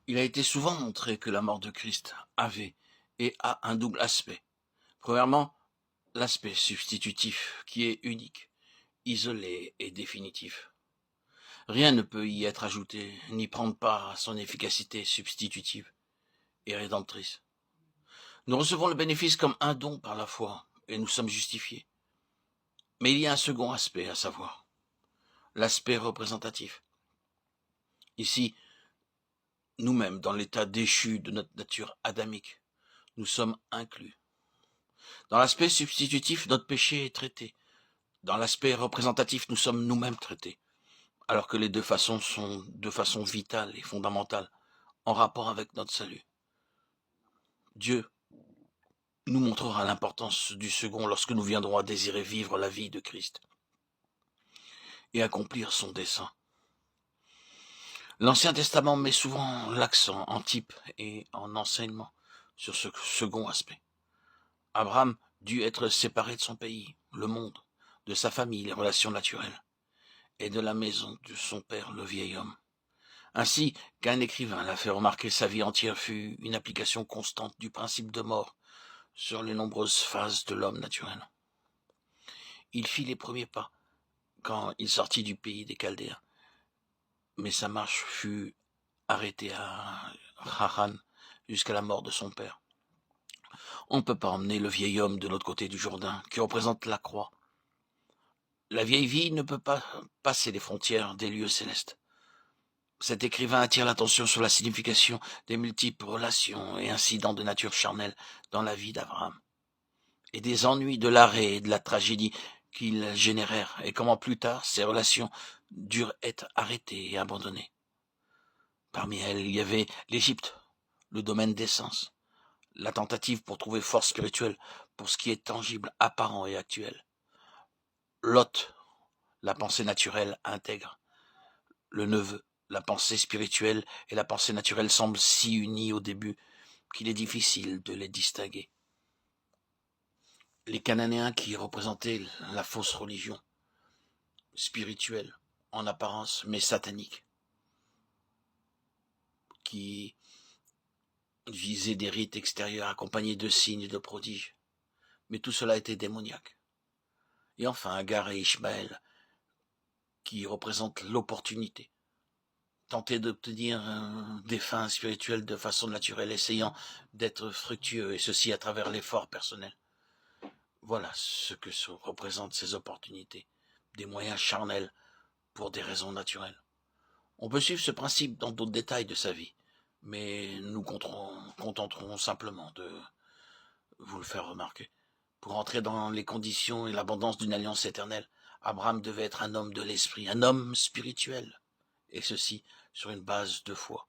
Il a été souvent montré que la mort de Christ avait et a un double aspect. Premièrement, l'aspect substitutif, qui est unique, isolé et définitif. Rien ne peut y être ajouté, ni prendre part à son efficacité substitutive et rédemptrice. Nous recevons le bénéfice comme un don par la foi, et nous sommes justifiés. Mais il y a un second aspect, à savoir l'aspect représentatif. Ici, nous-mêmes, dans l'état déchu de notre nature adamique, nous sommes inclus. Dans l'aspect substitutif, notre péché est traité. Dans l'aspect représentatif, nous sommes nous-mêmes traités, alors que les deux façons sont de façon vitale et fondamentale, en rapport avec notre salut. Dieu nous montrera l'importance du second lorsque nous viendrons à désirer vivre la vie de Christ et accomplir son dessein. L'Ancien Testament met souvent l'accent en type et en enseignement sur ce second aspect. Abraham dut être séparé de son pays, le monde, de sa famille, les relations naturelles, et de la maison de son père, le vieil homme. Ainsi qu'un écrivain l'a fait remarquer, sa vie entière fut une application constante du principe de mort sur les nombreuses phases de l'homme naturel. Il fit les premiers pas quand il sortit du pays des Chaldéens, mais sa marche fut arrêtée à Haran jusqu'à la mort de son père. On ne peut pas emmener le vieil homme de l'autre côté du Jourdain, qui représente la croix. La vieille vie ne peut pas passer les frontières des lieux célestes. Cet écrivain attire l'attention sur la signification des multiples relations et incidents de nature charnelle dans la vie d'Abraham, et des ennuis de l'arrêt et de la tragédie qu'ils générèrent, et comment plus tard ces relations durent être arrêtées et abandonnées. Parmi elles, il y avait l'Égypte, le domaine des sens, la tentative pour trouver force spirituelle pour ce qui est tangible, apparent et actuel. Lot, la pensée naturelle intègre. Le neveu, la pensée spirituelle et la pensée naturelle semblent si unies au début qu'il est difficile de les distinguer. Les Cananéens qui représentaient la fausse religion, spirituelle en apparence mais satanique, qui visaient des rites extérieurs accompagnés de signes et de prodiges, mais tout cela était démoniaque. Et enfin Agar et Ishmaël, qui représentent l'opportunité, tenter d'obtenir des fins spirituelles de façon naturelle, essayant d'être fructueux, et ceci à travers l'effort personnel. Voilà ce que représentent ces opportunités, des moyens charnels pour des raisons naturelles. On peut suivre ce principe dans d'autres détails de sa vie, mais nous contenterons simplement de vous le faire remarquer. Pour entrer dans les conditions et l'abondance d'une alliance éternelle, Abraham devait être un homme de l'esprit, un homme spirituel, et ceci sur une base de foi.